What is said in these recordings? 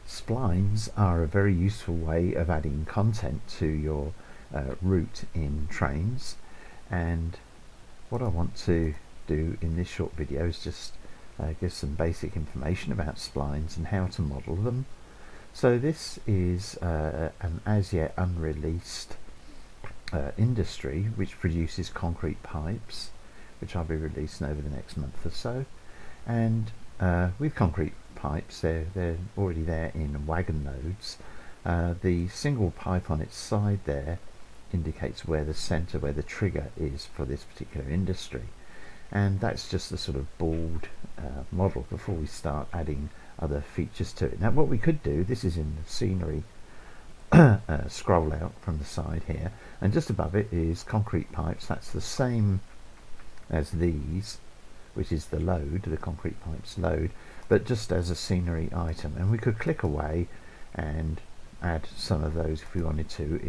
Splines are a very useful way of adding content to your route in Trainz, and what I want to do in this short video is just give some basic information about splines and how to model them. So this is an as yet unreleased industry which produces concrete pipes, which I'll be releasing over the next month or so. And with concrete pipes, they're already there in wagon loads. The single pipe on its side there indicates where the center, where the trigger is for this particular industry, and that's just the sort of bald model before we start adding other features to it. Now what we could do, this is in the scenery scroll out from the side here, and just above it is concrete pipes. That's the same as these, which is the load, the concrete pipes load, but just as a scenery item, and we could click away and add some of those if we wanted to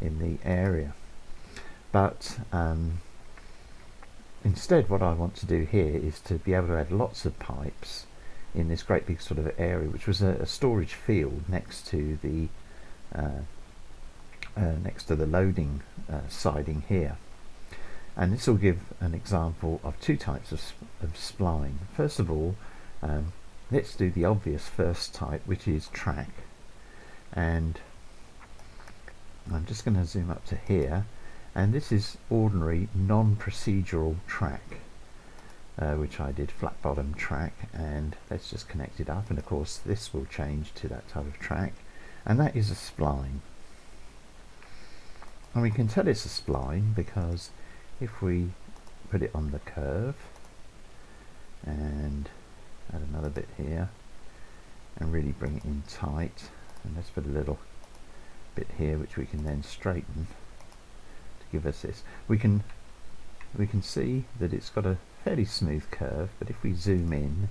in the area. But instead what I want to do here is to be able to add lots of pipes in this great big sort of area, which was a storage field next to the loading siding here. And this will give an example of two types of spline. First of all, let's do the obvious first type, which is track. And I'm just going to zoom up to here, and this is ordinary non-procedural track, which I did flat bottom track, and let's just connect it up, and of course this will change to that type of track, and that is a spline. And we can tell it's a spline because if we put it on the curve and add another bit here and really bring it in tight, and let's put a little bit here which we can then straighten to give us this, we can see that it's got a fairly smooth curve, but if we zoom in,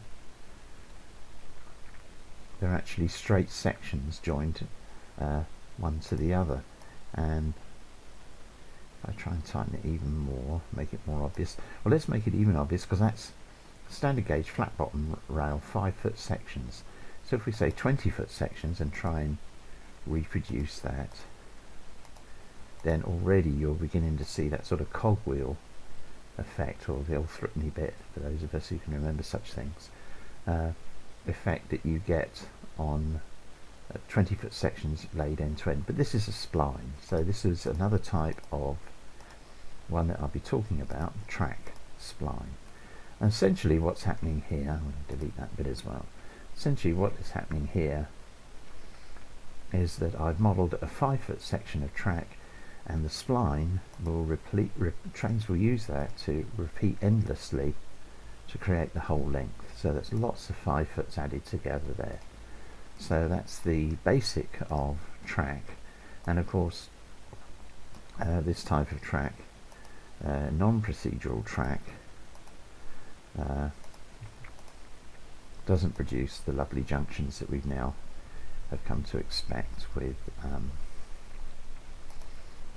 they're actually straight sections joined one to the other. And I try and tighten it even more, make it more obvious. Well, let's make it even obvious, because that's standard gauge flat bottom rail 5-foot sections. So if we say 20-foot sections and try and reproduce that, then already you're beginning to see that sort of cogwheel effect, or the old threepenny bit for those of us who can remember such things, effect that you get on 20-foot sections laid end to end. But this is a spline, so this is another type of one that I'll be talking about, track spline. And essentially what's happening here, I'm going to delete that bit as well. Essentially what is happening here is that I've modelled a 5-foot section of track, and the spline will Trainz will use that to repeat endlessly to create the whole length. So there's lots of 5-foots added together there. So that's the basic of track. And of course this type of track, non-procedural track, doesn't produce the lovely junctions that we've now have come to expect with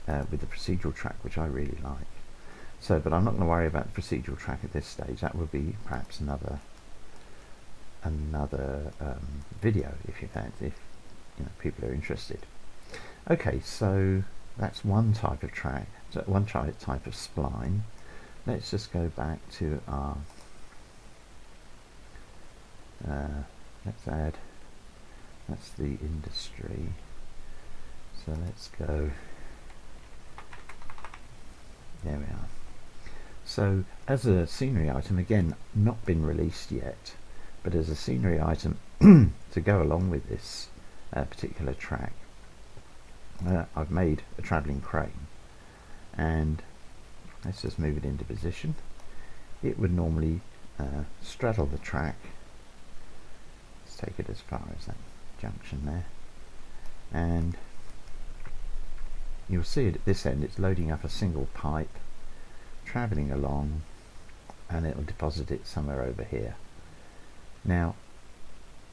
the procedural track, which I really like. So, but I'm not going to worry about the procedural track at this stage. That will be perhaps another video if you fancy, if people are interested. Okay, so that's one type of track, so one type of spline. Let's just go back to our let's add, that's the industry, so let's go, there we are. So as a scenery item, again not been released yet, but as a scenery item to go along with this particular track, I've made a travelling crane, and let's just move it into position. It would normally straddle the track. Let's take it as far as that junction there, and you'll see it at this end. It's loading up a single pipe, travelling along, and it'll deposit it somewhere over here. Now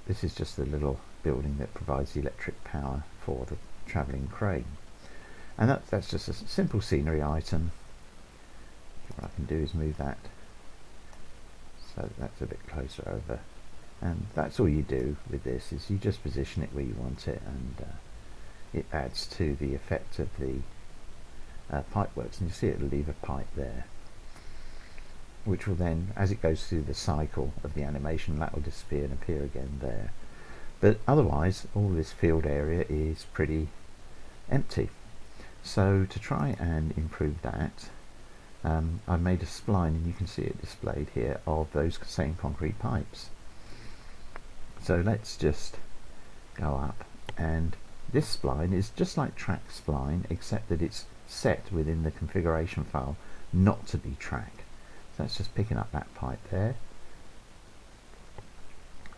this is just the little building that provides the electric power for the travelling crane, and that's just a simple scenery item. What I can do is move that so that's a bit closer over And that's all you do with this, is you just position it where you want it, and it adds to the effect of the pipe works. And you see it'll leave a pipe there, which will then, as it goes through the cycle of the animation, that will disappear and appear again there. But otherwise, all this field area is pretty empty. So to try and improve that, I made a spline, and you can see it displayed here, of those same concrete pipes. So let's just go up, and this spline is just like track spline, except that it's set within the configuration file not to be track. So that's just picking up that pipe there.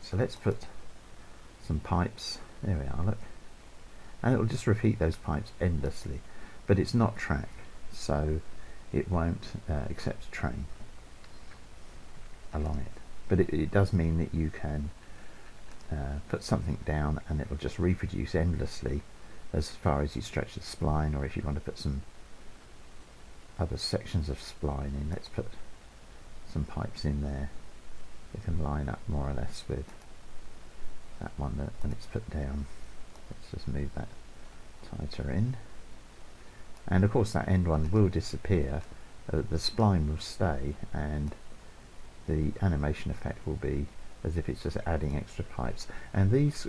So let's put some pipes, there we are, look, and it will just repeat those pipes endlessly, but it's not track, so it won't accept train along it. But it does mean that you can put something down and it will just reproduce endlessly as far as you stretch the spline, or if you want to put some other sections of spline in. Let's put some pipes in there. They can line up more or less with that one that when it's put down. Let's just move that tighter in. And of course that end one will disappear, the spline will stay, and the animation effect will be as if it's just adding extra pipes. And this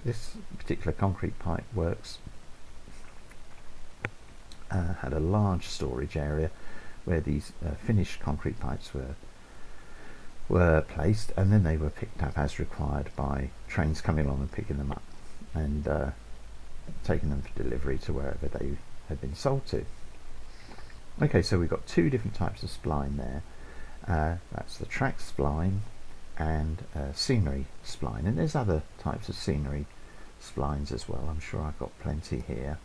particular concrete pipe works had a large storage area where these finished concrete pipes were placed, and then they were picked up as required by trains coming along and picking them up and taking them for delivery to wherever they had been sold to. Okay, so we've got two different types of spline there. That's the track spline and scenery spline, and there's other types of scenery splines as well. I'm sure I've got plenty here.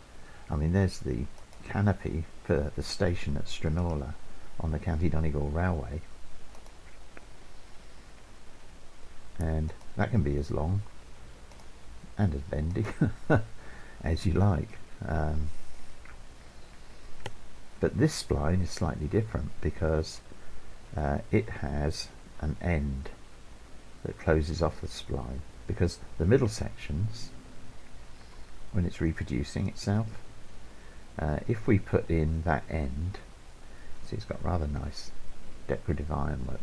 I mean, there's the canopy for the station at Stremola on the County Donegal Railway, and that can be as long and as bendy as you like. But this spline is slightly different because it has an end that closes off the spline, because the middle sections, when it's reproducing itself, if we put in that end, see it's got rather nice decorative ironwork,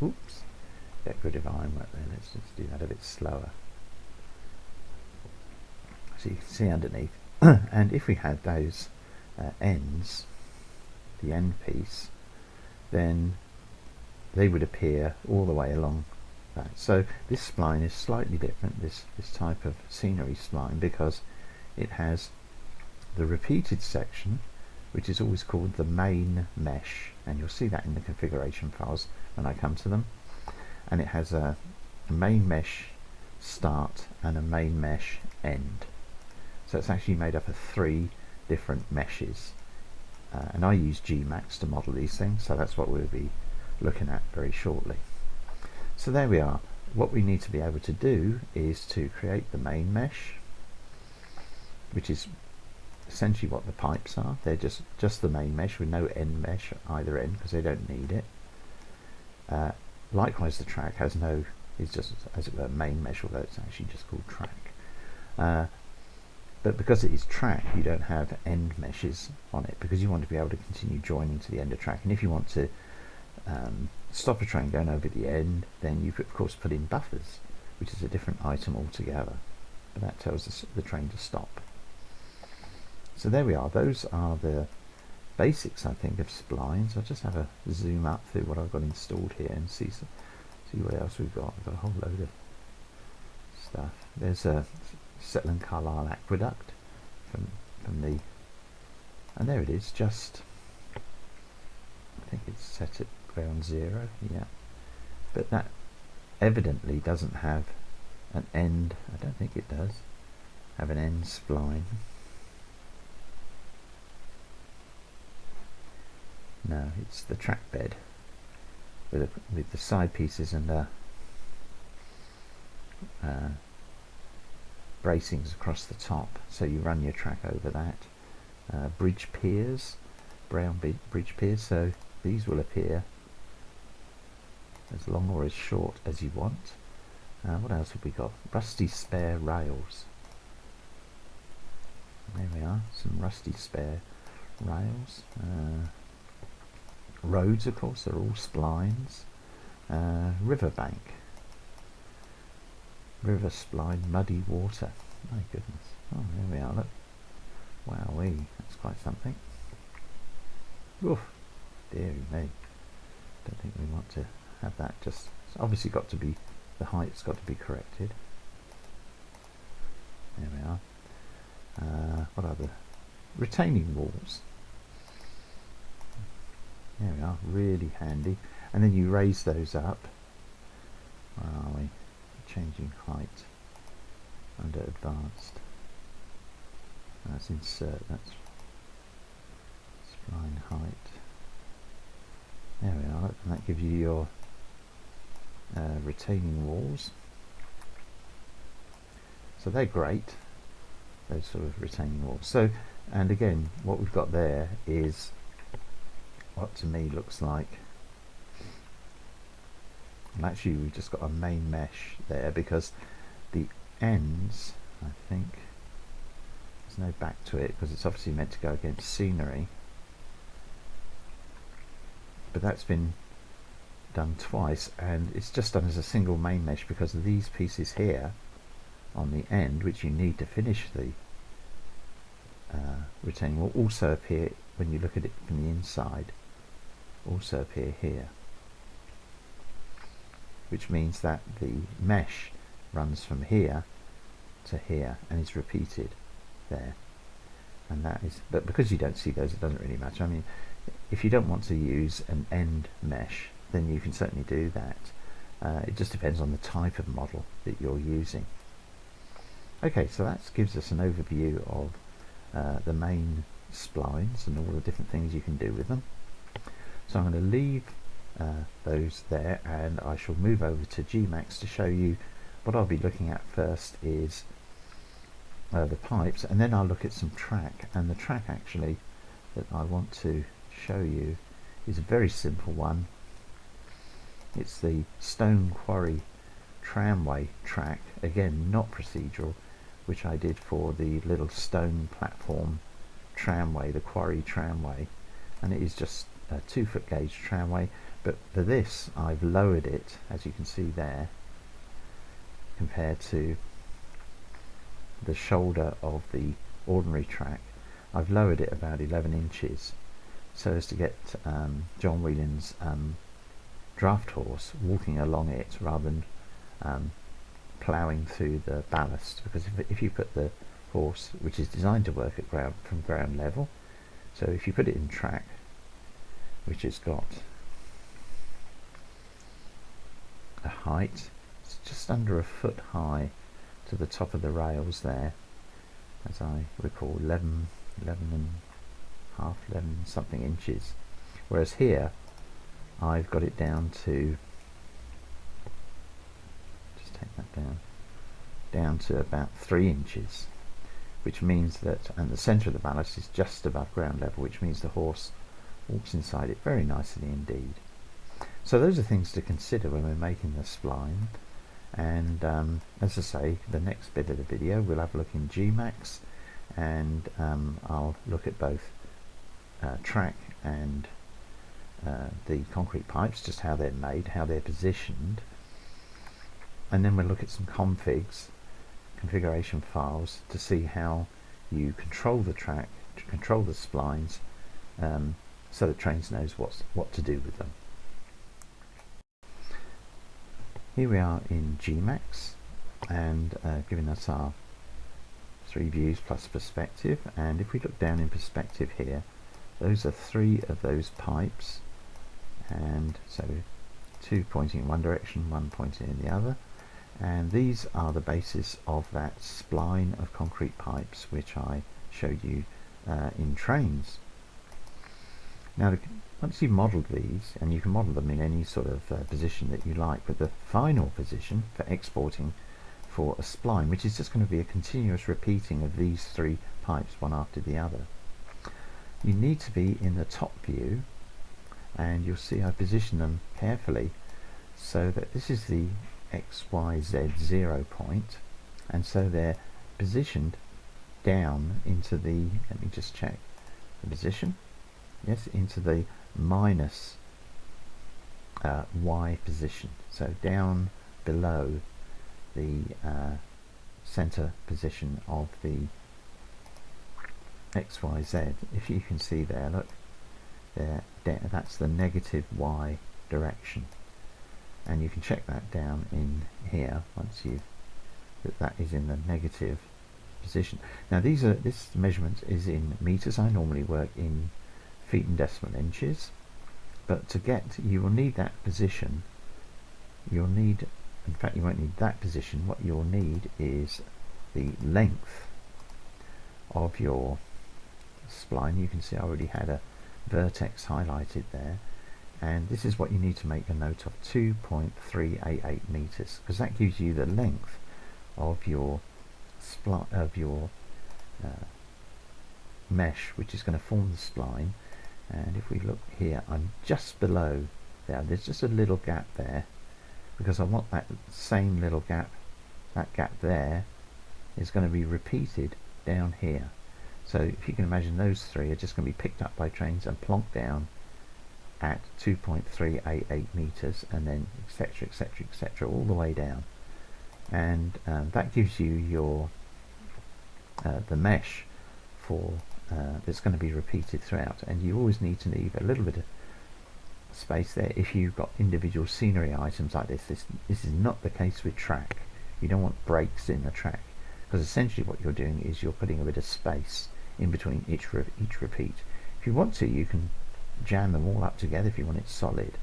decorative ironwork there, let's just do that a bit slower so you can see underneath. And if we had those ends, the end piece, then they would appear all the way along that. So this spline is slightly different, this type of scenery spline, because it has the repeated section, which is always called the main mesh, and you'll see that in the configuration files when I come to them. And it has a main mesh start and a main mesh end. So it's actually made up of 3 different meshes. And I use Gmax to model these things, so that's what we'll be looking at very shortly. So there we are. What we need to be able to do is to create the main mesh, which is essentially what the pipes are. They're just the main mesh with no end mesh at either end, because they don't need it. Likewise, the track has no, is just, as it were, main mesh, although it's actually just called track. But because it is track, you don't have end meshes on it, because you want to be able to continue joining to the end of track. And if you want to stop a train going over the end, then you could, of course, put in buffers, which is a different item altogether. But that tells the train to stop. So there we are. Those are the basics, I think, of splines. I'll just have a zoom up through what I've got installed here and see what else we've got. We've got a whole load of stuff. There's a Setland Carlisle aqueduct from the, and there it is, just, I think it's set at ground 0, yeah, but that evidently doesn't have an end. I don't think it does have an end spline. No, it's the track bed with the side pieces and the bracings across the top, so you run your track over that. Bridge piers, brown bridge piers, so these will appear as long or as short as you want. What else have we got? Rusty spare rails. There we are, some rusty spare rails. Roads, of course, are all splines. Riverbank. River spline, muddy water. My goodness. Oh, there we are, look. Wowee, that's quite something. Oof, dearie me. Don't think we want to have that. Just, it's obviously got to be, the height's got to be corrected. There we are. What are the retaining walls? There we are, really handy. And then you raise those up. Where are we? Changing height under advanced. That's insert, that's spline height. There we are, and that gives you your retaining walls. So they're great, those sort of retaining walls. So, and again, what we've got there is what to me looks like, and actually we've just got a main mesh there, because the ends, I think, there's no back to it because it's obviously meant to go against scenery, but that's been done twice, and it's just done as a single main mesh because of these pieces here on the end, which you need to finish the retaining wall, also appear when you look at it from the inside, also appear here, which means that the mesh runs from here to here and is repeated there. And that is, but because you don't see those, it doesn't really matter. I mean, if you don't want to use an end mesh, then you can certainly do that. It just depends on the type of model that you're using. Okay, so that gives us an overview of the main splines and all the different things you can do with them. So I'm going to leave those there, and I shall move over to Gmax to show you what I'll be looking at first is the pipes, and then I'll look at some track. And the track actually that I want to show you is a very simple one. It's the Stone Quarry tramway track, again not procedural, which I did for the little stone platform tramway, the quarry tramway, and it is just a 2-foot gauge tramway. But for this I've lowered it, as you can see there, compared to the shoulder of the ordinary track. I've lowered it about 11 inches so as to get John Whelan's draft horse walking along it rather than ploughing through the ballast, because if you put the horse, which is designed to work at from ground level, so if you put it in track, which has got a height, it's just under a foot high to the top of the rails there, as I recall, 11 something inches, whereas here I've got it down to, just take that down to about 3 inches, which means that, and the centre of the ballast is just above ground level, which means the horse walks inside it very nicely indeed. So those are things to consider when we're making the spline. And as I say, the next bit of the video we'll have a look in Gmax, and I'll look at both track and the concrete pipes, just how they're made, how they're positioned, and then we'll look at some configuration files to see how you control the track, to control the splines, so that Trainz knows what to do with them. Here we are in Gmax, and giving us our 3 views plus perspective, and if we look down in perspective here, those are 3 of those pipes, and so 2 pointing in one direction, 1 pointing in the other, and these are the basis of that spline of concrete pipes which I showed you in Trainz. Now once you've modelled these, and you can model them in any sort of position that you like, but the final position for exporting for a spline, which is just going to be a continuous repeating of these 3 pipes one after the other, you need to be in the top view, and you'll see I position them carefully so that this is the XYZ 0 point, and so they're positioned down into the, let me just check the position, yes, into the minus Y position, so down below the center position of the XYZ. If you can see there, look, there, that's the negative Y direction, and you can check that down in here once you've that is in the negative position. Now this measurement is in meters. I normally work in feet and decimal inches, but to get, you will need that position. You'll need, in fact you won't need that position, what you'll need is the length of your spline. You can see I already had a vertex highlighted there, and this is what you need to make a note of, 2.388 meters, because that gives you the length of your mesh, which is going to form the spline. And if we look here, I'm just below there. There's just a little gap there, because I want that same little gap, that gap there is going to be repeated down here. So if you can imagine, those three are just going to be picked up by Trainz and plonked down at 2.388 meters, and then etc, etc, etc, all the way down. And that gives you your the mesh for that's going to be repeated throughout. And you always need to leave a little bit of space there if you've got individual scenery items like this. This is not the case with track. You don't want breaks in the track, because essentially what you're doing is you're putting a bit of space in between each repeat. If you want to, you can jam them all up together if you want it solid,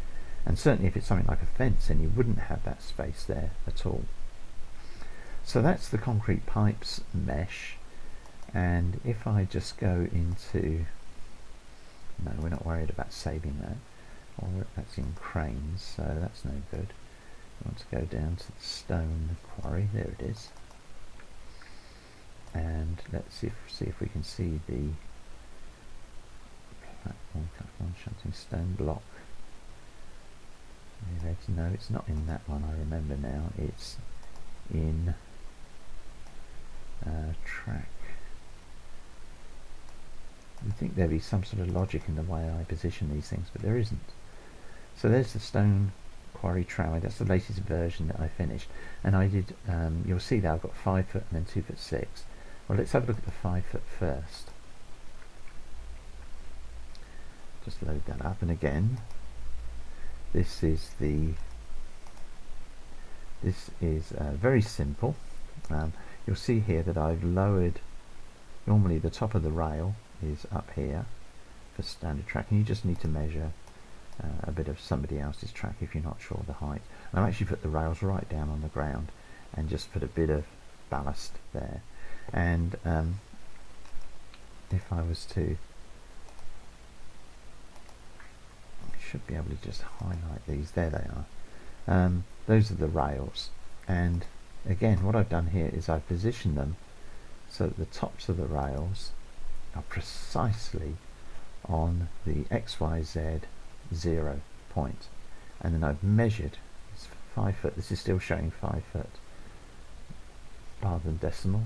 and certainly if it's something like a fence, then you wouldn't have that space there at all. So that's the concrete pipes mesh. And if I just go into, no, we're not worried about saving that, or that's in Trainz, so that's no good. I want to go down to the stone quarry, there it is, and let's see if we can see the platform shunting stone block. No, it's not in that one, I remember now, it's in track. You'd think there'd be some sort of logic in the way I position these things, but there isn't. So there's the stone quarry tramway. That's the latest version that I finished, and I did you'll see that I've got 5 foot and then 2'6". Well, let's have a look at the 5 foot first. Just load that up, and again this is very simple. You'll see here that I've lowered, normally the top of the rail is up here for standard track, and you just need to measure a bit of somebody else's track if you're not sure of the height. And I've actually put the rails right down on the ground and just put a bit of ballast there. And if I was to, I should be able to just highlight these, there they are. Those are the rails, and again what I've done here is I've positioned them so that the tops of the rails are precisely on the XYZ 0 point, and then I've measured, it's 5 foot, this is still showing 5 foot rather than decimal,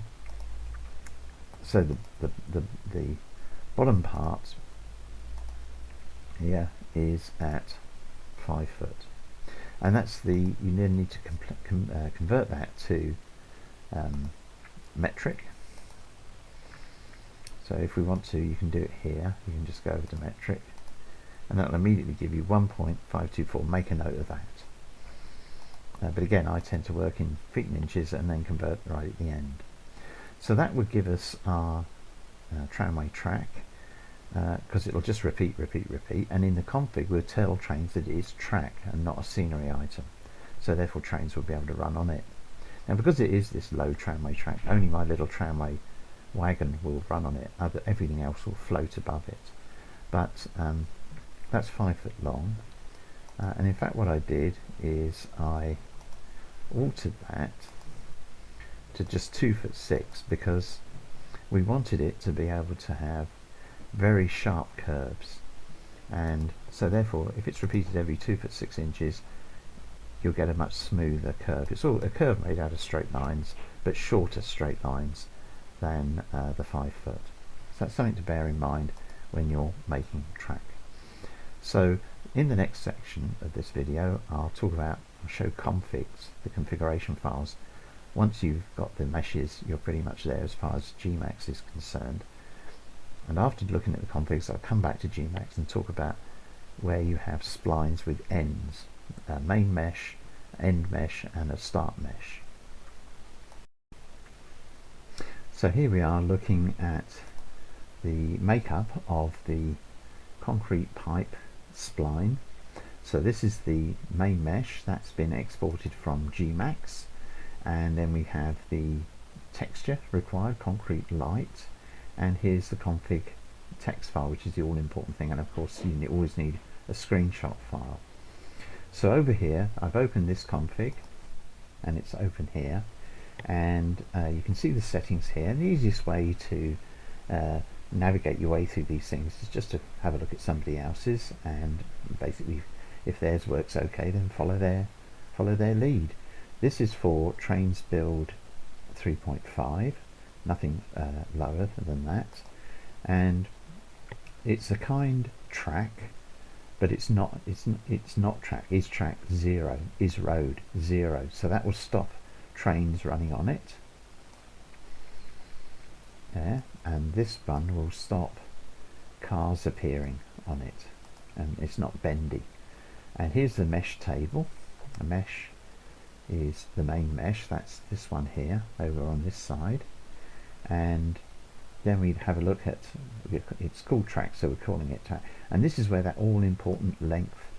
so the bottom part here is at 5 foot, and that's you then need to convert that to metric. So if we want to, you can do it here. You can just go over to metric, and that will immediately give you 1.524. Make a note of that. But again, I tend to work in feet and inches and then convert right at the end. So that would give us our tramway track, because it will just repeat, and in the config we'll tell Trainz that it is track and not a scenery item. So therefore Trainz will be able to run on it. Now because it is this low tramway track, only my little tramway wagon will run on it, everything else will float above it. But that's 5 foot long, and in fact what I did is I altered that to just 2'6", because we wanted it to be able to have very sharp curves, and so therefore if it's repeated every 2'6" you'll get a much smoother curve. It's all a curve made out of straight lines, but shorter straight lines than the 5 foot. So that's something to bear in mind when you're making track. So in the next section of this video, I'll show configs, the configuration files. Once you've got the meshes, you're pretty much there as far as Gmax is concerned. And after looking at the configs, I'll come back to Gmax and talk about where you have splines with ends, a main mesh, end mesh, and a start mesh. So here we are looking at the makeup of the concrete pipe spline. So this is the main mesh that's been exported from Gmax, and then we have the texture required, concrete light, and here's the config text file, which is the all important thing, and of course you always need a screenshot file. So over here I've opened this config, and it's open here, and you can see the settings here. And the easiest way to navigate your way through these things is just to have a look at somebody else's, and basically if theirs works okay, then follow their lead. This is for Trainz build 3.5, nothing lower than that, and it's a kind track, but it's not track. Is track 0, is road 0, so that will stop trains running on it. There, and this one will stop cars appearing on it, and it's not bendy. And here's the mesh table. A mesh is the main mesh, that's this one here over on this side, and then we'd have a look at, it's called track, so we're calling it track, and this is where that all important length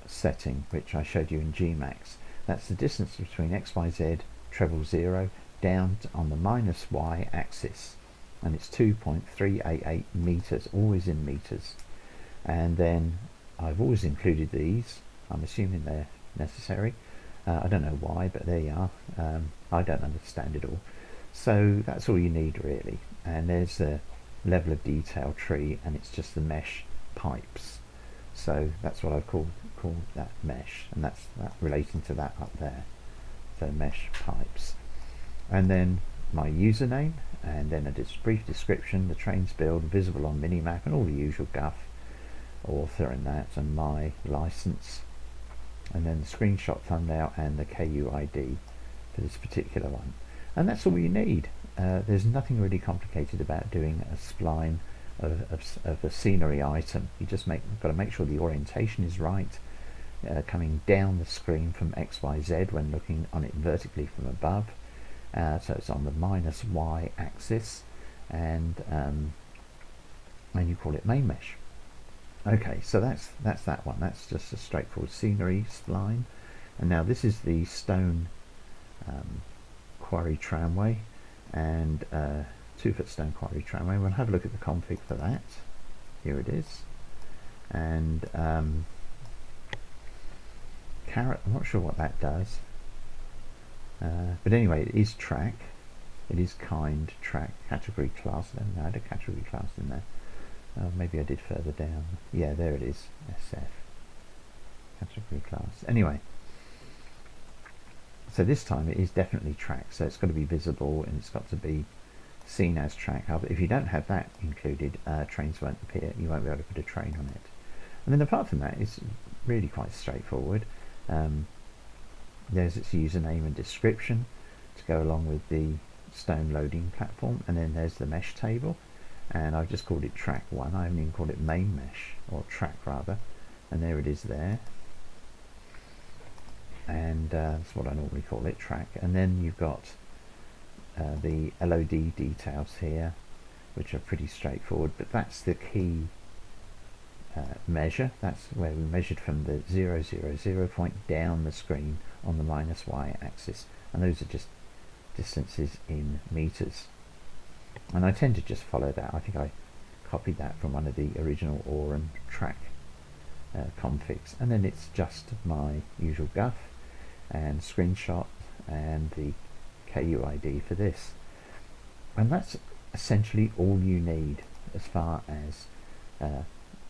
setting, which I showed you in Gmax, that's the distance between XYZ treble 0 down on the minus Y axis, and it's 2.388 meters, always in meters. And then I've always included these, I'm assuming they're necessary. I don't know why, but there you are. I don't understand it all. So that's all you need really. And there's the level of detail tree, and it's just the mesh pipes. So that's what I've called that mesh, and that's relating to that up there. So mesh pipes. And then my username, and then a brief description, the Trainz build, visible on minimap, and all the usual guff, author and that, and my license, and then the screenshot thumbnail and the KUID for this particular one. And that's all you need. There's nothing really complicated about doing a spline of a scenery item. You just got to make sure the orientation is right, coming down the screen from XYZ when looking on it vertically from above. So it's on the minus Y axis, and you call it main mesh. Okay, so that's that one. That's just a straightforward scenery spline. And now this is the stone quarry tramway, and 2-foot stone quarry tramway. We'll have a look at the config for that. Here it is. And carrot, I'm not sure what that does. But anyway, it is track. It is kind track category class. Then I had a category class in there. Maybe I did further down. Yeah, there it is. SF category class. Anyway, so this time it is definitely track. So it's got to be visible, and it's got to be seen as track. If you don't have that included, trains won't appear. You won't be able to put a train on it. And then apart from that, it's really quite straightforward. There's its username and description to go along with the stone loading platform, and then there's the mesh table, and I've just called it track 1. I haven't even called it main mesh, or track rather, and there it is there, and that's what I normally call it, track. And then you've got the LOD details here, which are pretty straightforward, but that's the key measure. That's where we measured from the 0, 0, 0 point down the screen on the minus Y axis, and those are just distances in meters, and I tend to just follow that. I think I copied that from one of the original Oren track configs, and then it's just my usual guff and screenshot and the KUID for this, and that's essentially all you need as far as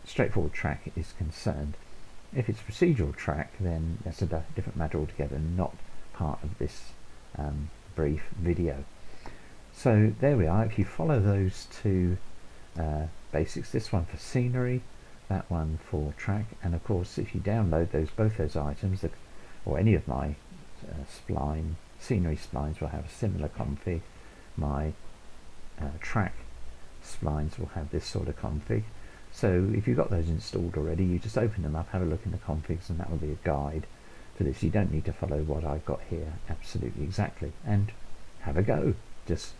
straightforward track is concerned. If it's procedural track, then that's a different matter altogether, not part of this brief video. So there we are. If you follow those two basics, this one for scenery, that one for track, and of course if you download both those items, or any of my scenery splines will have a similar config. My track splines will have this sort of config. So if you've got those installed already, you just open them up, have a look in the configs, and that will be a guide for this. You don't need to follow what I've got here absolutely exactly, and have a go. Just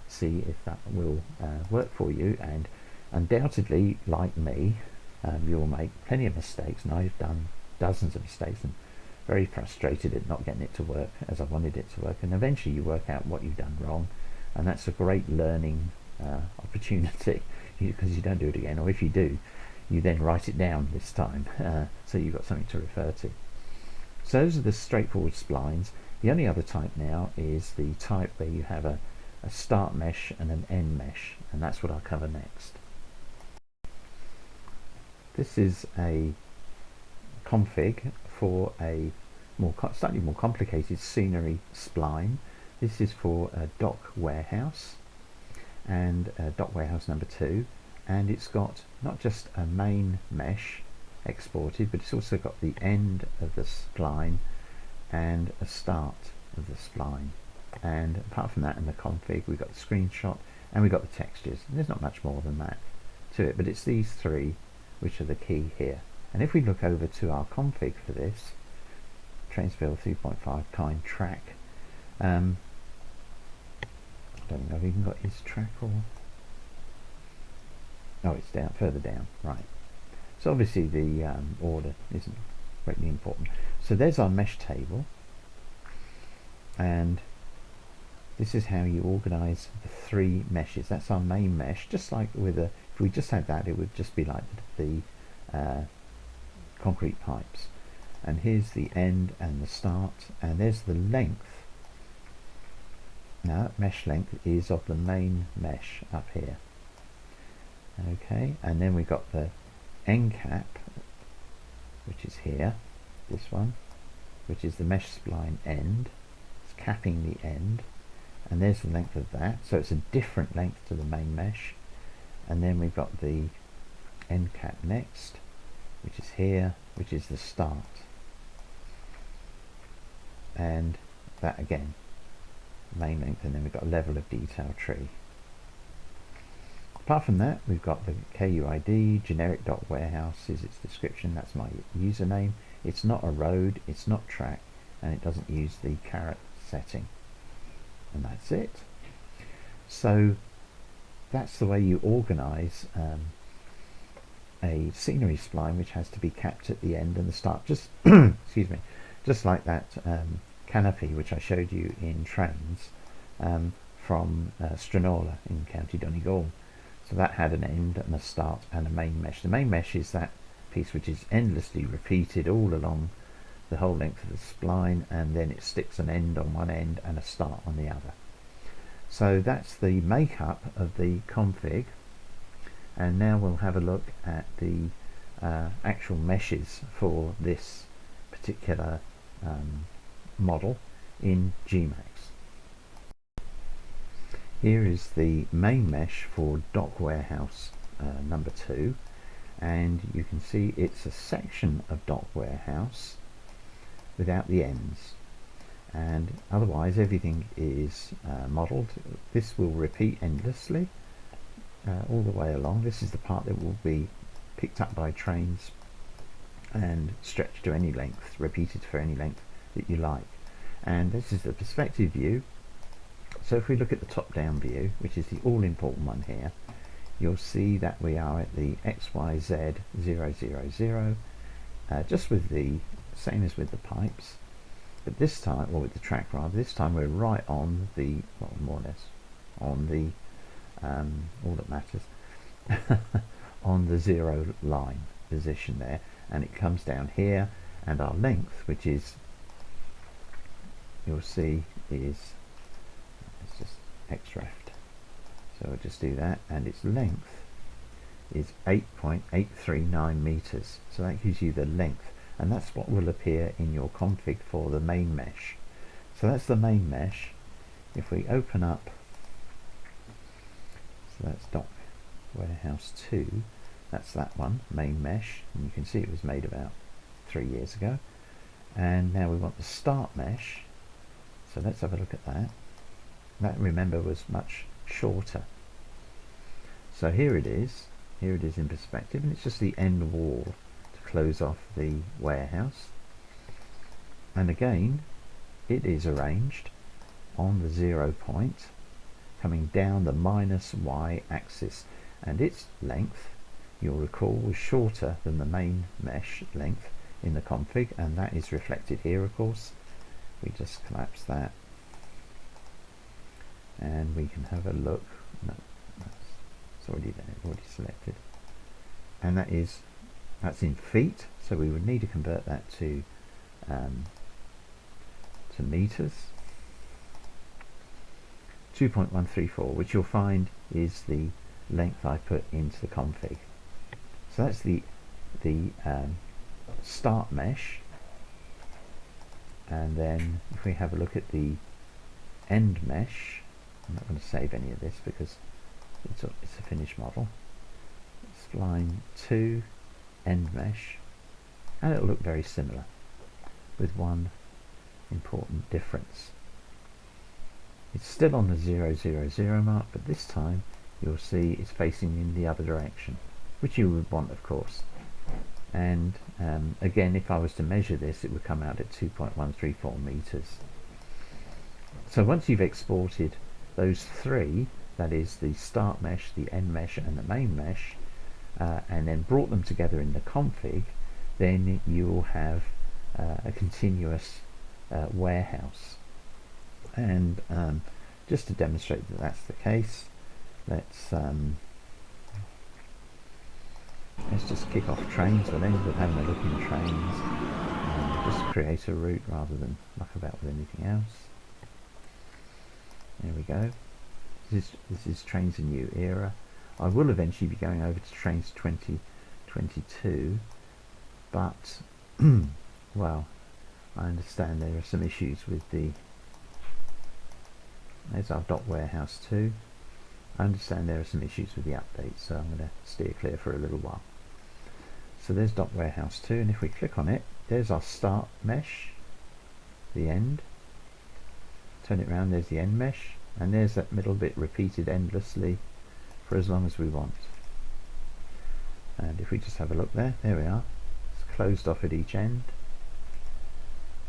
see if that will work for you, and undoubtedly, like me, you'll make plenty of mistakes, and I've done dozens of mistakes and very frustrated at not getting it to work as I wanted it to work, and eventually you work out what you've done wrong, and that's a great learning opportunity, because you don't do it again, or if you do, you then write it down this time, so you've got something to refer to. So those are the straightforward splines. The only other type now is the type where you have a start mesh and an end mesh, and that's what I'll cover next. This is a config for a slightly more complicated scenery spline. This is for a dock warehouse, and dock warehouse number 2, and it's got not just a main mesh exported, but it's also got the end of the spline and a start of the spline. And apart from that, in the config, we've got the screenshot and we've got the textures. And there's not much more than that to it, but it's these three which are the key here. And if we look over to our config for this, Trainz 3.5 kind track, I don't think I've even got his track, or oh, it's down further down, right. So obviously the order isn't greatly important. So there's our mesh table, and this is how you organize the 3 meshes. That's our main mesh, just like with if we just had that, it would just be like the concrete pipes. And here's the end and the start, and there's the length. Now that mesh length is of the main mesh up here. Okay, and then we've got the end cap, which is here, this one, which is the mesh spline end. It's capping the end, and there's the length of that, so it's a different length to the main mesh. And then we've got the end cap next, which is here, which is the start, and that again, main length, and then we've got a level of detail tree. Apart from that, we've got the KUID, generic.warehouse is its description, that's my username. It's not a road, it's not track, and it doesn't use the caret setting. And that's it. So that's the way you organize a scenery spline, which has to be capped at the end and the start, just excuse me, just like that canopy which I showed you in Trainz from Stranola in County Donegal. So that had an end and a start and a main mesh. The main mesh is that piece which is endlessly repeated all along the whole length of the spline, and then it sticks an end on one end and a start on the other. So that's the makeup of the config, and now we'll have a look at the actual meshes for this particular model in Gmax. Here is the main mesh for dock warehouse number 2, and you can see it's a section of dock warehouse without the ends, and otherwise everything is modeled. This will repeat endlessly all the way along. This is the part that will be picked up by Trainz and stretched to any length, repeated for any length that you like. And this is the perspective view. So if we look at the top-down view, which is the all-important one here, you'll see that we are at the XYZ 000, just with the same as with the pipes, but this time, or with the track rather, this time we're right on the, well, more or less on the all that matters on the 0 line position there, and it comes down here, and our length, which is, you'll see, is, it's just xreft, so we'll just do that, and its length is 8.839 meters. So that gives you the length, and that's what will appear in your config for the main mesh. So that's the main mesh. If we open up, so that's doc warehouse 2, that's that one, main mesh, and you can see it was made about 3 years ago. And now we want the start mesh, so let's have a look at that. That, remember, was much shorter. So here it is in perspective, and it's just the end wall to close off the warehouse. And again, it is arranged on the 0 point, coming down the minus y axis, and its length, you'll recall, was shorter than the main mesh length in the config, and that is reflected here, of course. We just collapse that, and we can have a look. No, it's already there, already selected, and that's in feet, so we would need to convert that to meters. 2.134, which you'll find is the length I put into the config. So that's the start mesh, and then if we have a look at the end mesh, I'm not going to save any of this because it's a finished model. Spline 2 end mesh, and it'll look very similar, with one important difference. It's still on the 000 mark, but this time you'll see it's facing in the other direction, which you would want, of course. And again, if I was to measure this, it would come out at 2.134 meters. So once you've exported those three, that is the start mesh, the end mesh, and the main mesh, and then brought them together in the config, then you will have a continuous warehouse. And just to demonstrate that that's the case, let's just kick off Trainz. We'll end up having a look in Trainz, just create a route rather than muck about with anything else. There we go. This is Trainz a new era. I will eventually be going over to Trainz 2022, but well, I understand there are some issues with the. There's our doc warehouse 2. I understand there are some issues with the update, so I'm going to steer clear for a little while. So there's doc warehouse 2, and if we click on it, there's our start mesh, the end. Turn it around, there's the end mesh, and there's that middle bit repeated endlessly for as long as we want. And if we just have a look there we are. It's closed off at each end,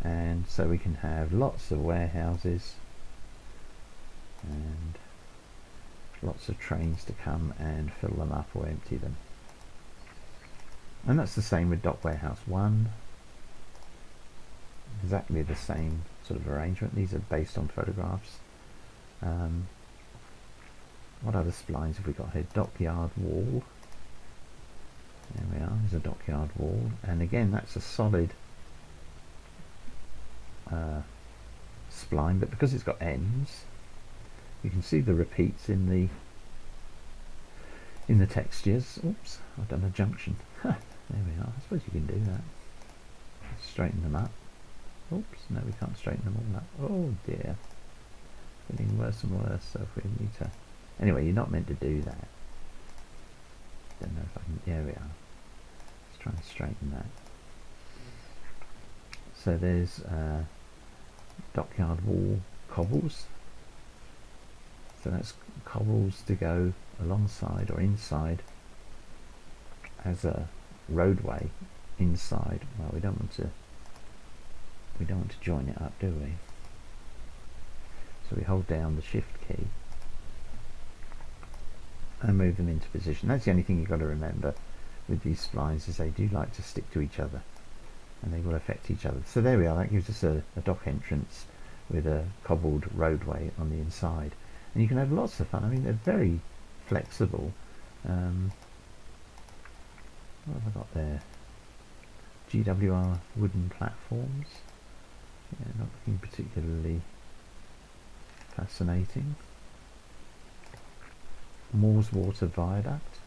and so we can have lots of warehouses and lots of trains to come and fill them up or empty them. And that's the same with doc warehouse 1. Exactly the same sort of arrangement. These are based on photographs. What other splines have we got here? Dockyard wall. There we are. There's a dockyard wall, and again that's a solid spline, but because it's got ends, you can see the repeats in the textures. Oops, I've done a junction. There we are. I suppose you can do that. Let's straighten them up. Oops, no, we can't straighten them all up. Oh dear, getting worse and worse. So if we need to, anyway, you're not meant to do that. Don't know if I can. There we are. Let's try and straighten that. So there's dockyard wall cobbles. So that's cobbles to go alongside or inside as a roadway inside. Well, we don't want to join it up, do we? So we hold down the shift key and move them into position. That's the only thing you've got to remember with these splines, is they do like to stick to each other and they will affect each other. So there we are. That gives us a dock entrance with a cobbled roadway on the inside. And you can have lots of fun. I mean, they're very flexible. What have I got there? GWR wooden platforms. Yeah, not looking particularly fascinating. Moore's water viaduct.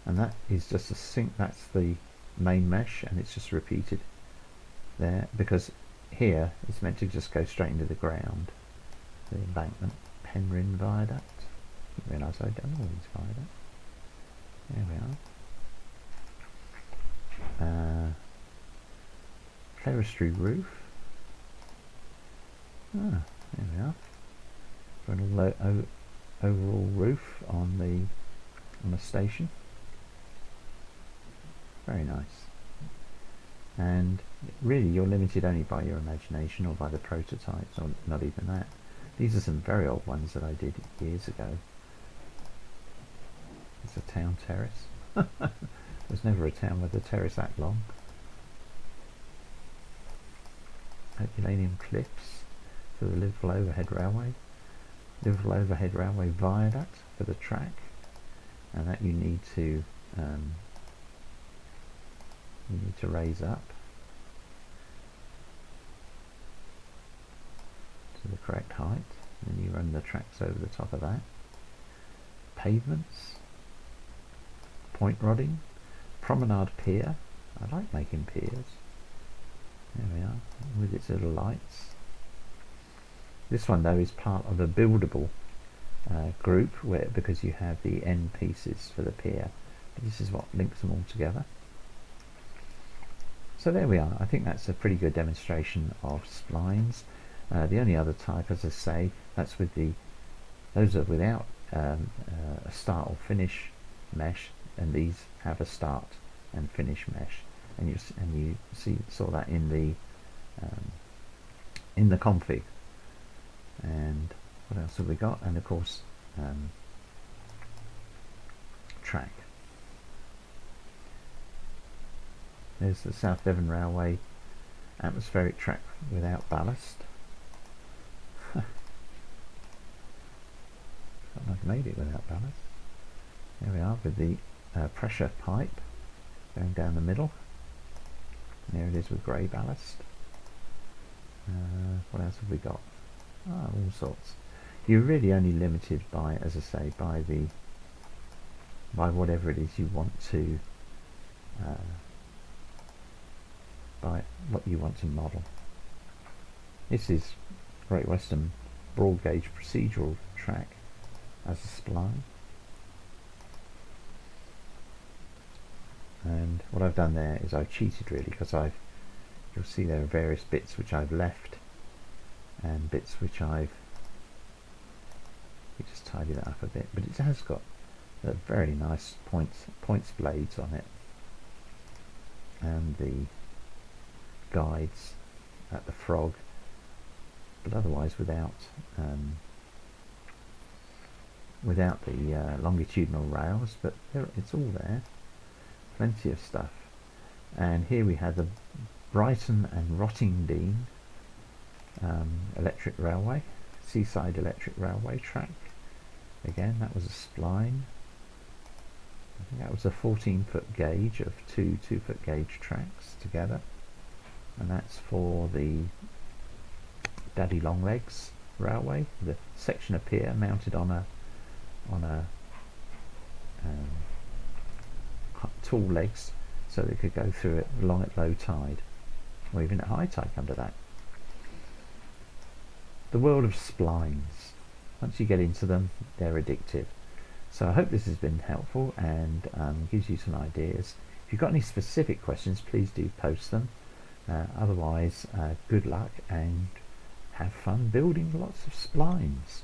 and that is just a sync. That's the main mesh, and it's just repeated there because here it's meant to just go straight into the ground. The embankment, Penryn Viaduct. I didn't realise I'd done all these viaducts. There we are. Clerestory roof. There we are. For an overall roof on the station. Very nice. And really, you're limited only by your imagination or by the prototypes, or not even that. These are some very old ones that I did years ago. It's a town terrace. There's never a town with a terrace that long. Herculaneum cliffs for the Liverpool Overhead Railway. Liverpool Overhead Railway viaduct for the track, and that you need to raise up to the correct height, and then you run the tracks over the top of that. Pavements, point rodding, promenade pier. I like making piers. There we are, with its little lights. This one though is part of a buildable group, because you have the end pieces for the pier. But this is what links them all together. So there we are. I think that's a pretty good demonstration of splines. The only other type, as I say, that's with those are without a start or finish mesh, and these have a start and finish mesh. And you saw that in the config. And what else have we got? And of course, track. There's the South Devon Railway atmospheric track without ballast. I've made it without ballast. There we are with the pressure pipe going down the middle. And there it is with grey ballast. What else have we got? All sorts. You're really only limited by, as I say, by whatever it is you want to, by what you want to model. This is Great Western broad gauge procedural track as a spline. And what I've done there is I've cheated really, because you'll see there are various bits which I've left and bits which you just tidy that up a bit, but it has got very nice points blades on it, and the guides at the frog, but otherwise without the longitudinal rails, but it's all there, plenty of stuff. And here we have the Brighton and Rottingdean electric railway, seaside electric railway track. Again, that was a spline. I think that was a 14-foot gauge of two 2-foot gauge tracks together, and that's for the Daddy Longlegs railway, the section of pier mounted on a tall legs, so they could go through it along at low tide, or even at high tide under that. The world of splines. Once you get into them, they're addictive. So I hope this has been helpful and gives you some ideas. If you've got any specific questions, please do post them. Otherwise, good luck and have fun building lots of splines.